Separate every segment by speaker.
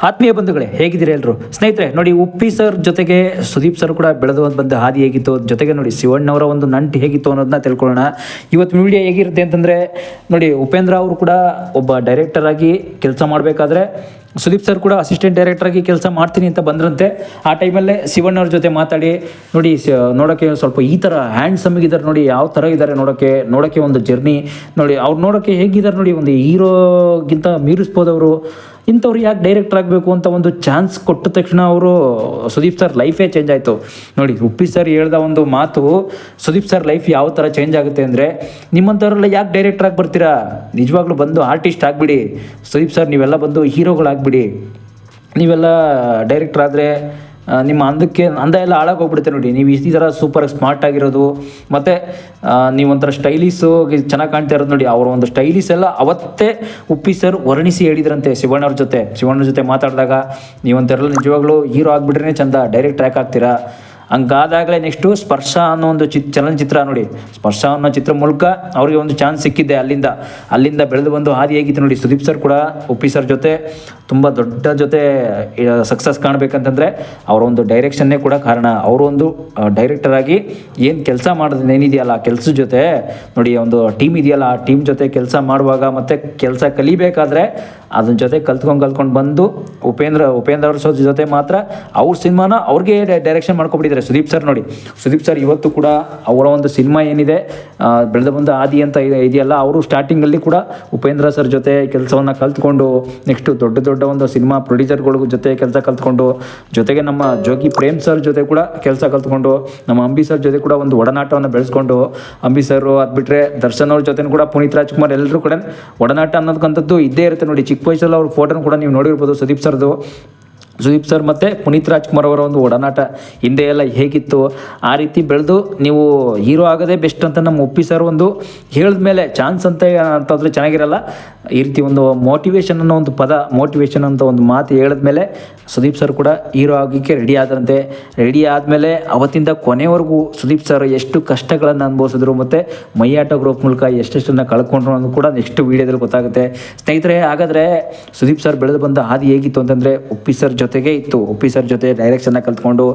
Speaker 1: ಆತ್ಮೀಯ ಬಂಧುಗಳೇ, ಹೇಗಿದ್ದೀರಾ ಎಲ್ಲರೂ? ಸ್ನೇಹಿತರೆ ನೋಡಿ, ಉಪ್ಪಿ ಸರ್ ಜೊತೆಗೆ ಸುದೀಪ್ ಸರ್ ಕೂಡ ಬೆಳೆದು ಬಂದ ಹಾದಿ ಹೇಗಿತ್ತು, ಜೊತೆಗೆ ನೋಡಿ ಶಿವಣ್ಣವರ ಒಂದು ನಂಟು ಹೇಗಿತ್ತು ಅನ್ನೋದನ್ನ ತಿಳ್ಕೊಳ್ಳೋಣ. ಇವತ್ತು ವಿಡಿಯೋ ಹೇಗಿರುತ್ತೆ ಅಂತಂದರೆ ನೋಡಿ, ಉಪೇಂದ್ರ ಅವರು ಕೂಡ ಒಬ್ಬ ಡೈರೆಕ್ಟರ್ ಆಗಿ ಕೆಲಸ ಮಾಡಬೇಕಾದ್ರೆ ಸುದೀಪ್ ಸರ್ ಕೂಡ ಅಸಿಸ್ಟೆಂಟ್ ಡೈರೆಕ್ಟರ್ ಆಗಿ ಕೆಲಸ ಮಾಡ್ತೀನಿ ಅಂತ ಬಂದ್ರಂತೆ. ಆ ಟೈಮಲ್ಲೇ ಶಿವಣ್ಣವ್ರ ಜೊತೆ ಮಾತಾಡಿ ನೋಡಿ, ನೋಡೋಕ್ಕೆ ಸ್ವಲ್ಪ ಈ ಥರ ಹ್ಯಾಂಡ್ಸಮ್ ಆಗಿದ್ದಾರೆ ನೋಡಿ, ಯಾವ ಥರ ಇದ್ದಾರೆ ನೋಡೋಕ್ಕೆ ಒಂದು ಜರ್ನಿ ನೋಡಿ, ಅವ್ರು ನೋಡೋಕ್ಕೆ ಹೇಗಿದ್ದಾರೆ ನೋಡಿ, ಒಂದು ಹೀರೋಗಿಂತ ಮೀರಿಸ್ಬೋದವರು. ಇಂಥವ್ರು ಯಾಕೆ ಡೈರೆಕ್ಟರ್ ಆಗಬೇಕು ಅಂತ ಒಂದು ಚಾನ್ಸ್ ಕೊಟ್ಟ ತಕ್ಷಣ ಅವರು ಸುದೀಪ್ ಸರ್ ಲೈಫೇ ಚೇಂಜ್ ಆಯಿತು ನೋಡಿ. ಉಪ್ಪಿ ಸರ್ ಹೇಳ್ದ ಒಂದು ಮಾತು, ಸುದೀಪ್ ಸರ್ ಲೈಫ್ ಯಾವ ಥರ ಚೇಂಜ್ ಆಗುತ್ತೆ ಅಂದರೆ, ನಿಮ್ಮಂಥವ್ರೆಲ್ಲ ಯಾಕೆ ಡೈರೆಕ್ಟರ್ ಆಗಿ ಬರ್ತೀರಾ, ನಿಜವಾಗ್ಲೂ ಬಂದು ಆರ್ಟಿಸ್ಟ್ ಆಗಿಬಿಡಿ. ಸುದೀಪ್ ಸರ್ ನೀವೆಲ್ಲ ಬಂದು ಹೀರೋಗಳಾಗ್ಬಿಡಿ, ನೀವೆಲ್ಲ ಡೈರೆಕ್ಟರ್ ಆದರೆ ನಿಮ್ಮ ಅಂದ ಎಲ್ಲ ಹಾಳಾಗೋಗ್ಬಿಡುತ್ತೆ ನೋಡಿ. ನೀವು ಈ ಥರ ಸೂಪರ್ ಸ್ಮಾರ್ಟ್ ಆಗಿರೋದು, ಮತ್ತು ನೀವೊಂಥರ ಸ್ಟೈಲಿಸು ಚೆನ್ನಾಗಿ ಕಾಣ್ತಾ ಇರೋದು ನೋಡಿ. ಅವರ ಒಂದು ಸ್ಟೈಲಿಸ್ ಎಲ್ಲ ಅವತ್ತೇ ಉಪ್ಪಿ ಸರ್ ವರ್ಣಿಸಿ ಹೇಳಿದ್ರಂತೆ ಶಿವಣ್ಣವ್ರ ಜೊತೆ ಮಾತಾಡಿದಾಗ, ನೀವಂಥರೆಲ್ಲ ನಿಜವಾಗ್ಲೂ ಹೀರೋ ಆಗಿಬಿಟ್ರೆ ಚಂದ, ಡೈರೆಕ್ಟ್ ಯಾಕೆ ಆಗ್ತೀರಾ. ಹಂಗಾದಾಗಲೇ ನೆಕ್ಸ್ಟು ಸ್ಪರ್ಶ ಅನ್ನೋ ಒಂದು ಚಲನಚಿತ್ರ ನೋಡಿ, ಸ್ಪರ್ಶ ಅನ್ನೋ ಚಿತ್ರ ಮೂಲಕ ಅವ್ರಿಗೆ ಒಂದು ಚಾನ್ಸ್ ಸಿಕ್ಕಿದ್ದೆ. ಅಲ್ಲಿಂದ ಬೆಳೆದು ಬಂದು ಹಾದಿ ಹೇಗಿತ್ತು ನೋಡಿ. ಸುದೀಪ್ ಸರ್ ಕೂಡ ಉಪ್ಪಿ ಸರ್ ಜೊತೆ ತುಂಬ ದೊಡ್ಡ ಜೊತೆ ಸಕ್ಸಸ್ ಕಾಣಬೇಕಂತಂದರೆ ಅವರ ಒಂದು ಡೈರೆಕ್ಷನ್ನೇ ಕೂಡ ಕಾರಣ. ಅವರು ಒಂದು ಡೈರೆಕ್ಟರ್ ಆಗಿ ಏನು ಕೆಲಸ ಮಾಡೋದು ಏನಿದೆಯಲ್ಲ, ಆ ಕೆಲಸದ ಜೊತೆ ನೋಡಿ ಒಂದು ಟೀಮ್ ಇದೆಯಲ್ಲ, ಆ ಟೀಮ್ ಜೊತೆ ಕೆಲಸ ಮಾಡುವಾಗ ಮತ್ತು ಕೆಲಸ ಕಲಿಬೇಕಾದ್ರೆ ಅದನ್ನ ಜೊತೆ ಕಲ್ತ್ಕೊಂಡು ಬಂದು ಉಪೇಂದ್ರ ಅವ್ರ ಜೊತೆ ಮಾತ್ರ ಅವ್ರ ಸಿನಿಮಾನ ಅವ್ರಿಗೆ ಡೈರೆಕ್ಷನ್ ಮಾಡ್ಕೊಬಿಟ್ಟಿದ್ದಾರೆ ಸುದೀಪ್ ಸರ್ ನೋಡಿ. ಸುದೀಪ್ ಸರ್ ಇವತ್ತು ಕೂಡ ಅವರ ಒಂದು ಸಿನಿಮಾ ಏನಿದೆ ಬೆಳೆದ ಬಂದ ಆದಿ ಅಂತ ಇದೆಯಲ್ಲ, ಅವರು ಸ್ಟಾರ್ಟಿಂಗಲ್ಲಿ ಕೂಡ ಉಪೇಂದ್ರ ಸರ್ ಜೊತೆ ಕೆಲಸವನ್ನು ಕಲ್ತ್ಕೊಂಡು ನೆಕ್ಸ್ಟು ದೊಡ್ಡ ಒಂದು ಸಿನಿಮಾ ಪ್ರೊಡ್ಯೂಸರ್ಗಳ ಜೊತೆ ಕೆಲಸ ಕಲ್ತ್ಕೊಂಡು, ಜೊತೆಗೆ ನಮ್ಮ ಜೋಗಿ ಪ್ರೇಮ್ ಸರ್ ಜೊತೆ ಕೂಡ ಕೆಲಸ ಕಲ್ತ್ಕೊಂಡು, ನಮ್ಮ ಅಂಬಿ ಸರ್ ಜೊತೆ ಕೂಡ ಒಂದು ಒಡನಾಟವನ್ನು ಬೆಳೆಸ್ಕೊಂಡು, ಅಂಬಿ ಸರ್ ಅದು ಬಿಟ್ಟರೆ ದರ್ಶನ್ ಅವ್ರ ಜೊತೆ ಕೂಡ ಪುನೀತ್ ರಾಜ್ಕುಮಾರ್ ಎಲ್ಲರೂ ಕೂಡ ಒಡನಾಟ ಅನ್ನೋದಕ್ಕಂಥದ್ದು ಇದ್ದೇ ಇರುತ್ತೆ ನೋಡಿ. ಚಿಕ್ಕ ವಯಸ್ಸಲ್ಲಿ ಅವ್ರ ಫೋಟೋನ ಕೂಡ ನೀವು ನೋಡಿರ್ಬೋದು ಸುದೀಪ್ ಸರ್ ಮತ್ತು ಪುನೀತ್ ರಾಜ್ಕುಮಾರ್ ಅವರ ಒಂದು ಒಡನಾಟ ಹಿಂದೆ ಎಲ್ಲ ಹೇಗಿತ್ತು, ಆ ರೀತಿ ಬೆಳೆದು ನೀವು ಹೀರೋ ಆಗೋದೇ ಬೆಸ್ಟ್ ಅಂತ ನಮ್ಮ ಉಪ್ಪಿ ಸರ್ ಒಂದು ಹೇಳಿದ ಮೇಲೆ ಚಾನ್ಸ್ ಅಂತಂದರೆ ಚೆನ್ನಾಗಿರಲ್ಲ. ಈ ರೀತಿ ಒಂದು ಮೋಟಿವೇಶನ್ ಅನ್ನೋ ಒಂದು ಪದ, ಮೋಟಿವೇಶನ್ ಅಂತ ಒಂದು ಮಾತು ಹೇಳಿದ್ಮೇಲೆ ಸುದೀಪ್ ಸರ್ ಕೂಡ ಹೀರೋ ಆಗೋಕ್ಕೆ ರೆಡಿ ಆದಮೇಲೆ ಅವತ್ತಿಂದ ಕೊನೆವರೆಗೂ ಸುದೀಪ್ ಸರ್ ಎಷ್ಟು ಕಷ್ಟಗಳನ್ನು ಅನುಭವಿಸಿದ್ರು ಮತ್ತು ಮೈಯಾಟ ಗ್ರೂಪ್ ಮೂಲಕ ಎಷ್ಟೆಷ್ಟನ್ನು ಕಳ್ಕೊಂಡ್ರು ಅನ್ನೋದು ಕೂಡ ನೆಕ್ಸ್ಟ್ ವೀಡಿಯೋದಲ್ಲಿ ಗೊತ್ತಾಗುತ್ತೆ. ಸ್ನೇಹಿತರೆ, ಹಾಗಾದರೆ ಸುದೀಪ್ ಸರ್ ಬೆಳೆದು ಬಂದ ಹಾದಿ ಹೇಗಿತ್ತು ಅಂತಂದರೆ ಉಪ್ಪಿ ಸರ್ ಜೊತೆಗೇ ಇತ್ತು. ಉಪ್ಪಿ ಸರ್ ಜೊತೆ ಡೈರೆಕ್ಷನ್ನ ಕಲ್ತ್ಕೊಂಡು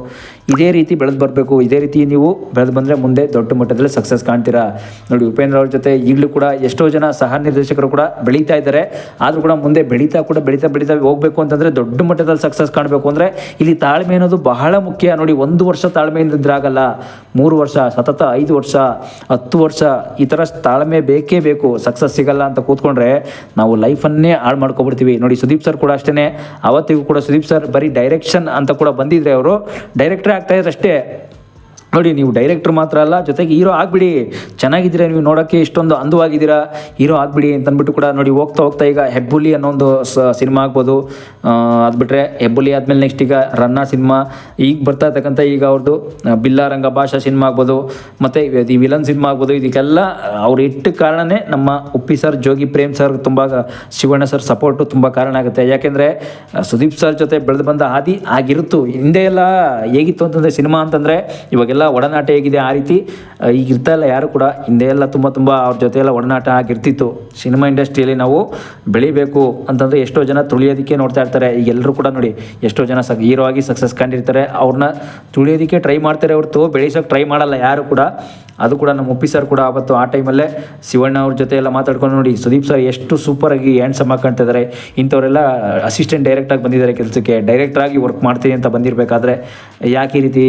Speaker 1: ಇದೇ ರೀತಿ ಬೆಳೆದು ಬರಬೇಕು. ಇದೇ ರೀತಿ ನೀವು ಬೆಳೆದು ಬಂದರೆ ಮುಂದೆ ದೊಡ್ಡ ಮಟ್ಟದಲ್ಲಿ ಸಕ್ಸಸ್ ಕಾಣ್ತೀರಾ ನೋಡಿ. ಉಪೇಂದ್ರ ಅವ್ರ ಜೊತೆ ಈಗಲೂ ಕೂಡ ಎಷ್ಟೋ ಜನ ಸಹ ನಿರ್ದೇಶಕರು ಕೂಡ ಬೆಳೀತಾ ಇದ್ದಾರೆ. ಆದರೂ ಕೂಡ ಮುಂದೆ ಬೆಳೀತಾ ಹೋಗಬೇಕು ಅಂತಂದರೆ ದೊಡ್ಡ ಮಟ್ಟದಲ್ಲಿ ಸಕ್ಸಸ್ ಕಾಣಬೇಕು ಅಂದರೆ ಇಲ್ಲಿ ತಾಳ್ಮೆ ಅನ್ನೋದು ಬಹಳ ಮುಖ್ಯ ನೋಡಿ. 1 ವರ್ಷ ತಾಳ್ಮೆಯಿಂದ ಇದ್ರಾಗಲ್ಲ, 3 ವರ್ಷ, ಸತತ 5 ವರ್ಷ, 10 ವರ್ಷ ಈ ಥರ ತಾಳ್ಮೆ ಬೇಕೇ ಬೇಕು. ಸಕ್ಸಸ್ ಸಿಗಲ್ಲ ಅಂತ ಕೂತ್ಕೊಂಡ್ರೆ ನಾವು ಲೈಫನ್ನೇ ಹಾಳು ಮಾಡ್ಕೊಬಿಡ್ತೀವಿ ನೋಡಿ. ಸುದೀಪ್ ಸರ್ ಕೂಡ ಅಷ್ಟೇ, ಅವತ್ತಿಗೂ ಕೂಡ ಸುದೀಪ್ ಸರ್ ಬರೀ ಡೈರೆಕ್ಷನ್ ಅಂತ ಕೂಡ ಬಂದಿದ್ರೆ ಅವರು ಡೈರೆಕ್ಟ್ರೇ ಆಗ್ತಾಯಿದ್ರು ಅಷ್ಟೇ ನೋಡಿ. ನೀವು ಡೈರೆಕ್ಟ್ರ್ ಮಾತ್ರ ಅಲ್ಲ, ಜೊತೆಗೆ ಹೀರೋ ಆಗಿಬಿಡಿ. ಚೆನ್ನಾಗಿದ್ದೀರಾ ನೀವು, ನೋಡೋಕ್ಕೆ ಇಷ್ಟೊಂದು ಅಂದವಾಗಿದ್ದೀರಾ, ಹೀರೋ ಆಗಿಬಿಡಿ ಅಂತಂದ್ಬಿಟ್ಟು ಕೂಡ ನೋಡಿ. ಹೋಗ್ತಾ ಈಗ ಹೆಬ್ಬುಲಿ ಅನ್ನೋ ಒಂದು ಸಿನಿಮಾ ಆಗ್ಬೋದು. ಅದು ಬಿಟ್ಟರೆ ಹೆಬ್ಬುಲಿ ಆದಮೇಲೆ ನೆಕ್ಸ್ಟ್ ಈಗ ರನ್ನ ಸಿನಿಮಾ, ಈಗ ಬರ್ತಾ ಇರ್ತಕ್ಕಂಥ ಈಗ ಅವ್ರದ್ದು ಬಿಲ್ಲಾರಂಗ ಭಾಷಾ ಸಿನಿಮಾ ಆಗ್ಬೋದು, ಮತ್ತು ಈ ವಿಲನ್ ಸಿನಿಮಾ ಆಗ್ಬೋದು. ಇದಕ್ಕೆಲ್ಲ ಅವ್ರು ಇಟ್ಟ ಕಾರಣನೇ ನಮ್ಮ ಉಪ್ಪಿ ಸರ್, ಜೋಗಿ ಪ್ರೇಮ್ ಸರ್, ತುಂಬ ಶಿವಣ್ಣ ಸರ್ ಸಪೋರ್ಟು ತುಂಬ ಕಾರಣ ಆಗುತ್ತೆ. ಯಾಕೆಂದರೆ ಸುದೀಪ್ ಸರ್ ಜೊತೆ ಬೆಳೆದು ಬಂದ ಹಾದಿ ಆಗಿರುತ್ತು. ಹಿಂದೆ ಎಲ್ಲ ಹೇಗಿತ್ತು ಅಂತಂದರೆ ಸಿನಿಮಾ ಅಂತಂದರೆ ಇವಾಗೆಲ್ಲ ಒಡನಾಟ ಹೇಗಿದೆ ಆ ರೀತಿ ಈಗ ಇರ್ತಾಯಿಲ್ಲ ಯಾರು ಕೂಡ. ಹಿಂದೆ ಎಲ್ಲ ತುಂಬ ಅವ್ರ ಜೊತೆ ಎಲ್ಲ ಒಡನಾಟ ಆಗಿರ್ತಿತ್ತು. ಸಿನಿಮಾ ಇಂಡಸ್ಟ್ರಿಯಲ್ಲಿ ನಾವು ಬೆಳಿಬೇಕು ಅಂತಂದರೆ ಎಷ್ಟೋ ಜನ ತುಳಿಯೋದಕ್ಕೆ ನೋಡ್ತಾ ಇರ್ತಾರೆ. ಈಗ ಎಲ್ಲರೂ ಕೂಡ ನೋಡಿ ಎಷ್ಟೋ ಜನ ಹೀರೋ ಆಗಿ ಸಕ್ಸಸ್ ಕಂಡಿರ್ತಾರೆ, ಅವ್ರನ್ನ ತುಳಿಯೋದಕ್ಕೆ ಟ್ರೈ ಮಾಡ್ತಾರೆ ಹೊರತು ಬೆಳೆಸೋಕೆ ಟ್ರೈ ಮಾಡಲ್ಲ ಯಾರು ಕೂಡ. ಅದು ಕೂಡ ನಮ್ಮ ಉಪ್ಪಿ ಸರ್ ಕೂಡ ಆವತ್ತು ಆ ಟೈಮಲ್ಲೇ ಶಿವಣ್ಣ ಅವ್ರ ಜೊತೆ ಎಲ್ಲ ಮಾತಾಡ್ಕೊಂಡು ನೋಡಿ, ಸುದೀಪ್ ಸರ್ ಎಷ್ಟು ಸೂಪರಾಗಿ ಹ್ಯಾಂಡ್ಸಮ್ ಆಗಿ ಕಾಣ್ತಾ ಇದ್ದಾರೆ. ಇಂಥವರೆಲ್ಲ ಅಸಿಸ್ಟೆಂಟ್ ಡೈರೆಕ್ಟಾಗಿ ಬಂದಿದ್ದಾರೆ ಕೆಲಸಕ್ಕೆ, ಡೈರೆಕ್ಟ್ರಾಗಿ ವರ್ಕ್ ಮಾಡ್ತೀನಿ ಅಂತ ಬಂದಿರಬೇಕಾದ್ರೆ ಯಾಕೆ ಈ ರೀತಿ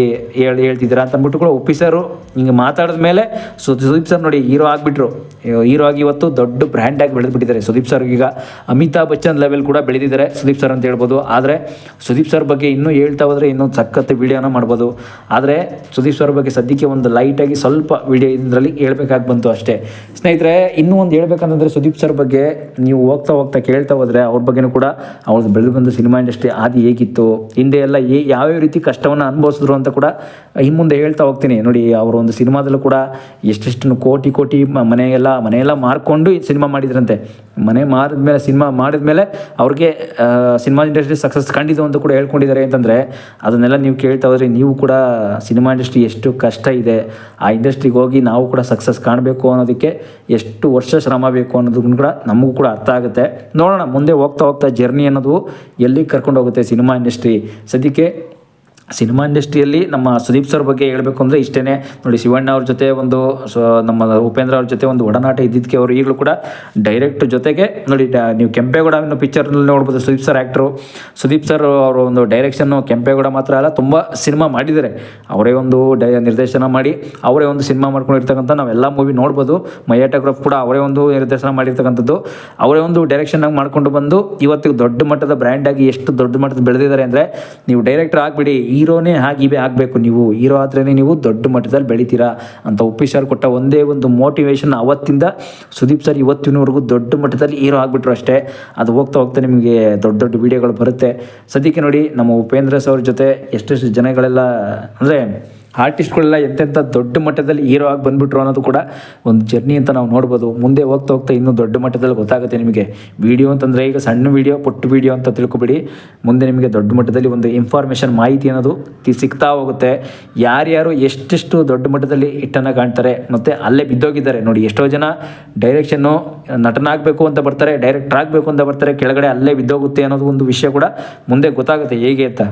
Speaker 1: ಹೇಳ್ತಿದ್ದೀರಾ ಅಂತ ಅಂದ್ಬಿಟ್ಟು ಕೂಡ ಉಪ್ಪಿ ಸರು ಹಿಂಗೆ ಮಾತಾಡಿದ ಮೇಲೆ ಸುದೀಪ್ ಸರ್ ನೋಡಿ ಹೀರೋ ಆಗಿಬಿಟ್ರು. ಹೀರೋ ಆಗಿ ಇವತ್ತು ದೊಡ್ಡ ಬ್ರ್ಯಾಂಡಾಗಿ ಬೆಳೆದ್ಬಿಟ್ಟಿದ್ದಾರೆ ಸುದೀಪ್ ಸರ್. ಈಗ ಅಮಿತಾಬ್ ಬಚ್ಚನ್ ಲೆವೆಲ್ ಕೂಡ ಬೆಳೆದಿದ್ದಾರೆ ಸುದೀಪ್ ಸರ್ ಅಂತ ಹೇಳ್ಬೋದು. ಆದರೆ ಸುದೀಪ್ ಸರ್ ಬಗ್ಗೆ ಇನ್ನೂ ಹೇಳ್ತಾ ಹೋದರೆ ಇನ್ನೂ ಸಖತ್ ವೀಡಿಯೋನ ಮಾಡ್ಬೋದು. ಆದರೆ ಸುದೀಪ್ ಸರ್ ಬಗ್ಗೆ ಸದ್ಯಕ್ಕೆ ಒಂದು ಲೈಟಾಗಿ ಸ್ವಲ್ಪ ವಿಡಿಯೋ ಇದರಲ್ಲಿ ಹೇಳ್ಬೇಕಾಗಿ ಬಂತು ಅಷ್ಟೇ. ಸ್ನೇಹಿತರೆ, ಇನ್ನೂ ಒಂದು ಹೇಳ್ಬೇಕಂತಂದರೆ ಸುದೀಪ್ ಸರ್ ಬಗ್ಗೆ ನೀವು ಹೋಗ್ತಾ ಕೇಳ್ತಾ ಹೋದರೆ ಅವ್ರ ಬಗ್ಗೆನೂ ಕೂಡ ಅವ್ರದ್ದು ಬೆಳೆದು ಬಂದು ಸಿನಿಮಾ ಇಂಡಸ್ಟ್ರಿ ಆದಿ ಹೇಗಿತ್ತು, ಹಿಂದೆ ಎಲ್ಲ ಯಾವ್ಯಾವ ರೀತಿ ಕಷ್ಟವನ್ನು ಅನುಭವಿಸಿದ್ರು ಅಂತ ಕೂಡ ಇನ್ನು ಮುಂದೆ ಹೇಳ್ತಾ ಹೋಗ್ತೀನಿ ನೋಡಿ. ಅವರ ಒಂದು ಸಿನಿಮಾದಲ್ಲೂ ಕೂಡ ಎಷ್ಟೆಷ್ಟು ಕೋಟಿ ಮನೆಗೆಲ್ಲ ಮನೆಯೆಲ್ಲ ಮಾರ್ಕೊಂಡು ಸಿನಿಮಾ ಮಾಡಿದ್ರಂತೆ. ಮನೆ ಮಾರಿದ್ಮೇಲೆ ಸಿನಿಮಾ ಮಾಡಿದ್ಮೇಲೆ ಅವ್ರಿಗೆ ಸಿನಿಮಾ ಇಂಡಸ್ಟ್ರಿ ಸಕ್ಸಸ್ ಕಂಡಿದ್ದು ಅಂತ ಕೂಡ ಹೇಳ್ಕೊಂಡಿದ್ದಾರೆ. ಅಂತಂದರೆ ಅದನ್ನೆಲ್ಲ ನೀವು ಕೇಳ್ತಾ ಹೋದ್ರೆ ನೀವು ಕೂಡ ಸಿನಿಮಾ ಇಂಡಸ್ಟ್ರಿ ಎಷ್ಟು ಕಷ್ಟ ಇದೆ, ಆ ಇಂಡಸ್ಟ್ರಿಗೆ ಹೋಗಿ ನಾವು ಕೂಡ ಸಕ್ಸಸ್ ಕಾಣಬೇಕು ಅನ್ನೋದಕ್ಕೆ ಎಷ್ಟು ವರ್ಷ ಶ್ರಮ ಬೇಕು ಅನ್ನೋದನ್ನು ಕೂಡ ನಮಗೂ ಕೂಡ ಅರ್ಥ ಆಗುತ್ತೆ. ನೋಡೋಣ ಮುಂದೆ ಹೋಗ್ತಾ ಹೋಗ್ತಾ ಜರ್ನಿ ಅನ್ನೋದು ಎಲ್ಲಿಗೆ ಕರ್ಕೊಂಡು ಹೋಗುತ್ತೆ ಸಿನಿಮಾ ಇಂಡಸ್ಟ್ರಿ. ಸದ್ಯಕ್ಕೆ ಸಿನಿಮಾ ಇಂಡಸ್ಟ್ರಿಯಲ್ಲಿ ನಮ್ಮ ಸುದೀಪ್ ಸರ್ ಬಗ್ಗೆ ಹೇಳಬೇಕು ಅಂದರೆ ಇಷ್ಟೇ ನೋಡಿ. ಶಿವಣ್ಣ ಅವ್ರ ಜೊತೆ ಒಂದು ನಮ್ಮ ಉಪೇಂದ್ರ ಅವ್ರ ಜೊತೆ ಒಂದು ಒಡನಾಟ ಇದ್ದಿದ್ದಕ್ಕೆ ಅವರು ಈಗಲೂ ಕೂಡ ಡೈರೆಕ್ಟ್ ಜೊತೆಗೆ ನೋಡಿ, ನೀವು ಕೆಂಪೇಗೌಡ ಅನ್ನೋ ಪಿಕ್ಚರ್ನಲ್ಲಿ ನೋಡ್ಬೋದು. Sudeep sir actor, Sudeep sir ಅವರು ಒಂದು ಡೈರೆಕ್ಷನ್ನು ಕೆಂಪೇಗೌಡ ಮಾತ್ರ ಅಲ್ಲ, ತುಂಬ ಸಿನಿಮಾ ಮಾಡಿದ್ದಾರೆ. ಅವರೇ ಒಂದು ನಿರ್ದೇಶನ ಮಾಡಿ ಅವರೇ ಒಂದು ಸಿನಿಮಾ ಮಾಡ್ಕೊಂಡಿರ್ತಕ್ಕಂಥ ನಾವೆಲ್ಲ ಮೂವಿ ನೋಡ್ಬೋದು. ಮೈಯಾಟೋಗ್ರಾಫ್ ಕೂಡ ಅವರೇ ಒಂದು ನಿರ್ದೇಶನ ಮಾಡಿರ್ತಕ್ಕಂಥದ್ದು, ಅವರೇ ಒಂದು ಡೈರೆಕ್ಷನ್ನಾಗಿ ಮಾಡ್ಕೊಂಡು ಬಂದು ಇವತ್ತಿಗೆ ದೊಡ್ಡ ಮಟ್ಟದ ಬ್ರ್ಯಾಂಡಾಗಿ ಎಷ್ಟು ದೊಡ್ಡ ಮಟ್ಟದ ಬೆಳೆದಿದ್ದಾರೆ ಅಂದರೆ, ನೀವು ಡೈರೆಕ್ಟರ್ ಆಗಿಬಿಡಿ, ಹೀರೋನೇ ಹಾಗೆ ಆಗಬೇಕು, ನೀವು ಹೀರೋ ಆದ್ರೇ ನೀವು ದೊಡ್ಡ ಮಟ್ಟದಲ್ಲಿ ಬೆಳಿತೀರಾ ಅಂತ ಉಪ್ಪಿ ಸರ್ ಕೊಟ್ಟ ಒಂದೇ ಒಂದು ಮೋಟಿವೇಶನ್ ಅವತ್ತಿಂದ ಸುದೀಪ್ ಸರ್ ಇವತ್ತಿನವರೆಗೂ ದೊಡ್ಡ ಮಟ್ಟದಲ್ಲಿ ಹೀರೋ ಆಗಿಬಿಟ್ರು ಅಷ್ಟೇ. ಅದು ಹೋಗ್ತಾ ಹೋಗ್ತಾ ನಿಮಗೆ ದೊಡ್ಡ ದೊಡ್ಡ ವೀಡಿಯೋಗಳು ಬರುತ್ತೆ. ಸದ್ಯಕ್ಕೆ ನೋಡಿ ನಮ್ಮ ಉಪೇಂದ್ರ ಸರ್ ಜೊತೆ ಎಷ್ಟೆಷ್ಟು ಜನಗಳೆಲ್ಲ ಅಂದರೆ ಆರ್ಟಿಸ್ಟ್ಗಳೆಲ್ಲ ಎಂತೆಂಥ ದೊಡ್ಡ ಮಟ್ಟದಲ್ಲಿ ಹೀರೋ ಆಗಿ ಬಂದುಬಿಟ್ರು ಅನ್ನೋದು ಕೂಡ ಒಂದು ಜರ್ನಿ ಅಂತ ನಾವು ನೋಡ್ಬೋದು. ಮುಂದೆ ಹೋಗ್ತಾ ಹೋಗ್ತಾ ಇನ್ನೂ ದೊಡ್ಡ ಮಟ್ಟದಲ್ಲಿ ಗೊತ್ತಾಗುತ್ತೆ ನಿಮಗೆ. ವೀಡಿಯೋ ಅಂತಂದರೆ ಈಗ ಸಣ್ಣ ವೀಡಿಯೋ, ಪುಟ್ಟ ವೀಡಿಯೋ ಅಂತ ತಿಳ್ಕೊಬೇಡಿ. ಮುಂದೆ ನಿಮಗೆ ದೊಡ್ಡ ಮಟ್ಟದಲ್ಲಿ ಒಂದು ಇನ್ಫಾರ್ಮೇಷನ್, ಮಾಹಿತಿ ಅನ್ನೋದು ಸಿಗ್ತಾ ಹೋಗುತ್ತೆ. ಯಾರ್ಯಾರು ಎಷ್ಟೆಷ್ಟು ದೊಡ್ಡ ಮಟ್ಟದಲ್ಲಿ ಹಿಟ್ಟನ್ನು ಕಾಣ್ತಾರೆ ಮತ್ತು ಅಲ್ಲೇ ಬಿದ್ದೋಗಿದ್ದಾರೆ ನೋಡಿ. ಎಷ್ಟೋ ಜನ ಡೈರೆಕ್ಷನ್ನು ನಟನಾಗಬೇಕು ಅಂತ ಬರ್ತಾರೆ, ಡೈರೆಕ್ಟರ್ ಆಗಬೇಕು ಅಂತ ಬರ್ತಾರೆ, ಕೆಳಗಡೆ ಅಲ್ಲೇ ಬಿದ್ದೋಗುತ್ತೆ ಅನ್ನೋದು ಒಂದು ವಿಷಯ ಕೂಡ ಮುಂದೆ ಗೊತ್ತಾಗುತ್ತೆ ಹೇಗೆ ಅಂತ.